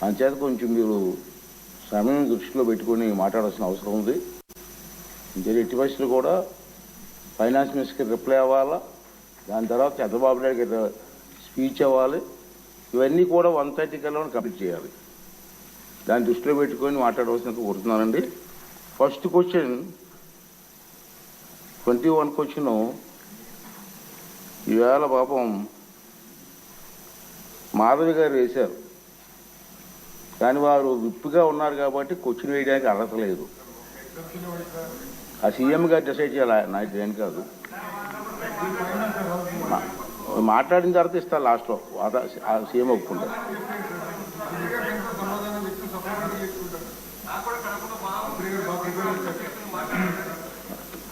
అంచేత కొంచెం మీరు సమయం దృష్టిలో పెట్టుకొని మాట్లాడాల్సిన అవసరం ఉంది. ఎట్టి పరిస్థితులు కూడా ఫైనాన్స్ మినిస్టర్కి రిప్లై అవ్వాలా, దాని తర్వాత చంద్రబాబు నాయుడు గారి స్పీచ్ అవ్వాలి. ఇవన్నీ కూడా 1:30 కల్లా కంప్లీట్ చేయాలి. దాన్ని దృష్టిలో పెట్టుకొని మాట్లాడవలసినందుకు కోరుతున్నానండి. ఫస్ట్ క్వశ్చన్ 21 క్వశ్చన్ ఈవేళ పాపం మాధవి గారు వేశారు, కానీ వారు విప్పుగా ఉన్నారు కాబట్టి క్వశ్చన్ వేయడానికి అర్హత లేదు. ఆ సీఎం గారు డిసైడ్ చేయాలి, నేను కాదు. మాట్లాడిన తర్వాత ఇస్తారు లాస్ట్లో, ఆ సీఎం ఒప్పుకుంటారు.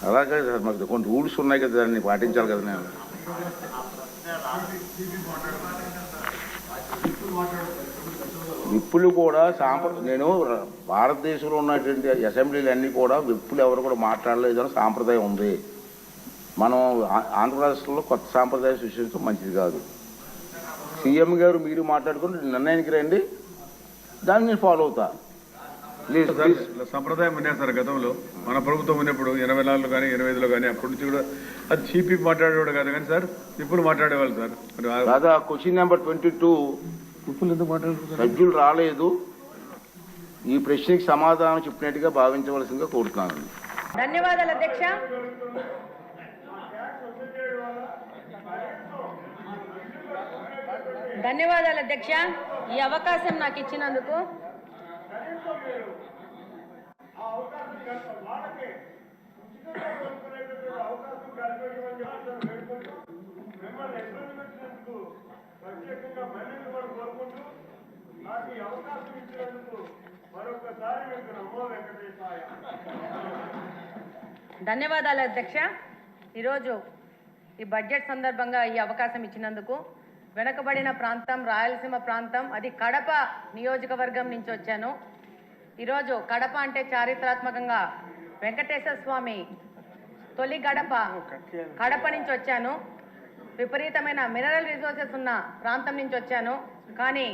అలాగే సార్, మాకు కొన్ని రూల్స్ ఉన్నాయి కదా, దాన్ని పాటించాలి కదా. నేను విప్పులు కూడా నేను భారతదేశంలో ఉన్నటువంటి అసెంబ్లీలు అన్నీ కూడా విప్పులు ఎవరు కూడా మాట్లాడలేదని సాంప్రదాయం ఉంది. మనం ఆంధ్రప్రదేశ్లో కొత్త సాంప్రదాయం సృష్టించడం మంచిది కాదు. సీఎం గారు మీరు మాట్లాడుకుని నిర్ణయానికి రండి, దాన్ని నేను ఫాలో అవుతా. సంప్రదాయం ఉన్నాయి సార్. గతంలో మన ప్రభుత్వం ఉన్నప్పుడు 84లో కానీ 85లో కానీ అప్పటి నుంచి కూడా అది చీపీ మాట్లాడేవాడు కాదు, కానీ సార్ ఇప్పుడు మాట్లాడేవాళ్ళు సార్. దాదా క్వశ్చన్ నెంబర్ 22 సభ్యులు రాలేదు. ఈ ప్రశ్నకి సమాధానం చెప్పినట్టుగా భావించవలసిందిగా కోరుతున్నాను. ధన్యవాదాలు అధ్యక్ష. ధన్యవాదాలు అధ్యక్ష, ఈ అవకాశం నాకు ఇచ్చినందుకు. ధన్యవాదాలు అధ్యక్ష. ఈరోజు ఈ బడ్జెట్ సందర్భంగా ఈ అవకాశం ఇచ్చినందుకు. వెనుకబడిన ప్రాంతం రాయలసీమ ప్రాంతం, అది కడప నియోజకవర్గం నుంచి వచ్చాను. ఈరోజు కడప అంటే చారిత్రాత్మకంగా వెంకటేశ్వర స్వామి తొలి గడప కడప నుంచి వచ్చాను. విపరీతమైన మినరల్ రిసోర్సెస్ ఉన్న ప్రాంతం నుంచి వచ్చాను. కానీ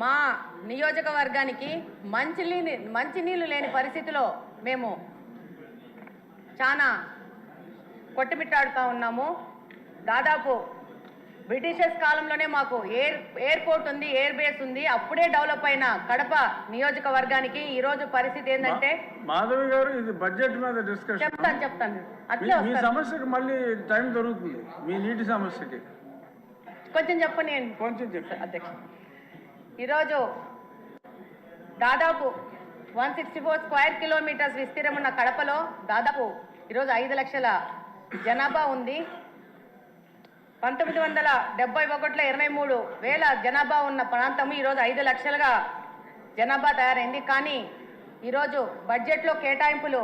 మా నియోజకవర్గానికి మంచినీళ్ళు లేని పరిస్థితిలో మేము చాలా కొట్టుమిట్టాడుతూ ఉన్నాము. దాదాపు బ్రిటిషర్స్ కాలంలోనే మాకు ఎయిర్పోర్ట్ ఉంది, ఎయిర్ బేస్ ఉంది. అప్పుడే డెవలప్ అయిన కడప నియోజకవర్గానికి ఈ రోజు పరిస్థితి ఏంటంటే, మాధవి గారు ఇది బడ్జెట్ మీద డిస్కషన్ చెప్తాను అట్లా మీ సమస్యకి మళ్ళీ టైం దొరుకుతుంది. మీ నీటి సమస్యకి కొంచెం చెప్పండి. కొంచెం చెప్పండి అధ్యక్ష. ఈరోజు దాదాపు 164 స్క్వేర్ కిలోమీటర్స్ విస్తీర్ణం ఉన్న కడపలో దాదాపు ఈరోజు 5 లక్షల జనాభా ఉంది. 1971లో 23,000 జనాభా ఉన్న ప్రాంతము ఈరోజు 5 లక్షలుగా జనాభా తయారైంది. కానీ ఈరోజు బడ్జెట్లో కేటాయింపులు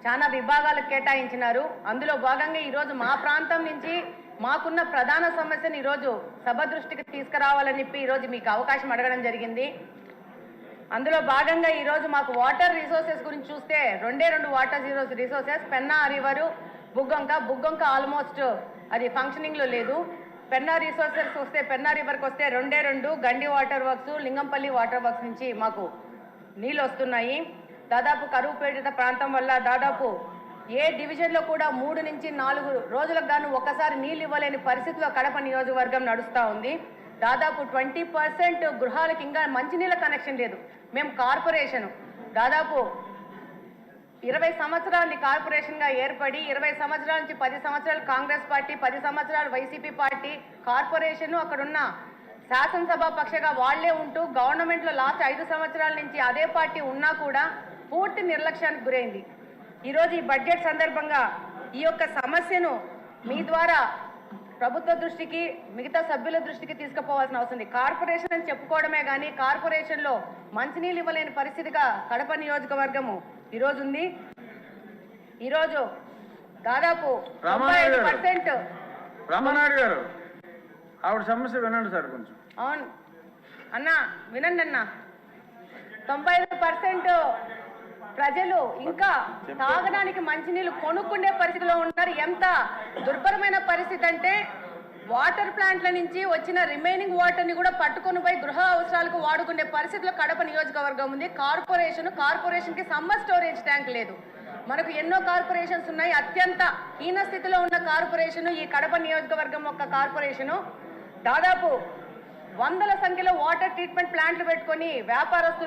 చాలా విభాగాలకు కేటాయించినారు. అందులో భాగంగా ఈరోజు మా ప్రాంతం నుంచి మాకున్న ప్రధాన సమస్యను ఈరోజు సభ దృష్టికి తీసుకురావాలని చెప్పి ఈరోజు మీకు అవకాశం అడగడం జరిగింది. అందులో భాగంగా ఈరోజు మాకు వాటర్ రిసోర్సెస్ గురించి చూస్తే 2 water resources, Penna river, Buggavanka almost అది ఫంక్షనింగ్లో లేదు. పెన్నా రిసోర్సెస్ వస్తే, పెన్నా రివర్కి వస్తే 2 గండి water works, Lingampalli water works నుంచి మాకు నీళ్ళు వస్తున్నాయి. దాదాపు కరువు పీడిత ప్రాంతం వల్ల దాదాపు ఏ డివిజన్లో కూడా 3 నుంచి 4 రోజులకు గాను ఒక్కసారి నీళ్ళు ఇవ్వలేని పరిస్థితిలో కడప నియోజకవర్గం నడుస్తూ ఉంది. దాదాపు 20% గృహాలకు ఇంకా మంచినీళ్ళ కనెక్షన్ లేదు. మేము కార్పొరేషన్ దాదాపు 20 సంవత్సరాలని కార్పొరేషన్గా ఏర్పడి 20 సంవత్సరాల నుంచి 10 సంవత్సరాలు కాంగ్రెస్ పార్టీ, 10 సంవత్సరాలు వైసీపీ పార్టీ, కార్పొరేషన్ అక్కడున్న శాసనసభ పక్షగా వాళ్లే ఉంటూ గవర్నమెంట్లో లాస్ట్ 5 సంవత్సరాల నుంచి అదే పార్టీ ఉన్నా కూడా పూర్తి నిర్లక్ష్యానికి గురైంది. ఈరోజు ఈ బడ్జెట్ సందర్భంగా ఈ యొక్క సమస్యను మీ ద్వారా ప్రభుత్వ దృష్టికి, మిగతా సభ్యుల దృష్టికి తీసుకుపోవాల్సిన అవసరం ఉంది. కార్పొరేషన్ అని చెప్పుకోవడమే కానీ కార్పొరేషన్లో మంచినీళ్ళు ఇవ్వలేని పరిస్థితిగా కడప నియోజకవర్గము ఈరోజు ఉంది. ఈరోజు దాదాపు 95% రామనాయుడు గారు ఆవిడ సమస్య వినండి సార్ కొంచెం. అవును అన్న, వినండి అన్న. 95% ప్రజలు ఇంకా తాగడానికి మంచినీళ్ళు కొనుక్కునే పరిస్థితిలో ఉన్నారు. ఎంత దుర్భరమైన పరిస్థితి అంటే వాటర్ ప్లాంట్ల నుంచి వచ్చిన రిమైనింగ్ వాటర్ని కూడా పట్టుకొని పోయి గృహ అవసరాలకు వాడుకునే పరిస్థితిలో కడప నియోజకవర్గం ఉంది. కార్పొరేషన్కి సమ్మర్ స్టోరేజ్ ట్యాంక్ లేదు. మనకు ఎన్నో కార్పొరేషన్స్ ఉన్నాయి. అత్యంత హీన స్థితిలో ఉన్న కార్పొరేషన్ ఈ కడప నియోజకవర్గం యొక్క కార్పొరేషను. దాదాపు వందల సంఖ్యలో వాటర్ ట్రీట్మెంట్ ప్లాంట్లు పెట్టుకొని వ్యాపారస్తులు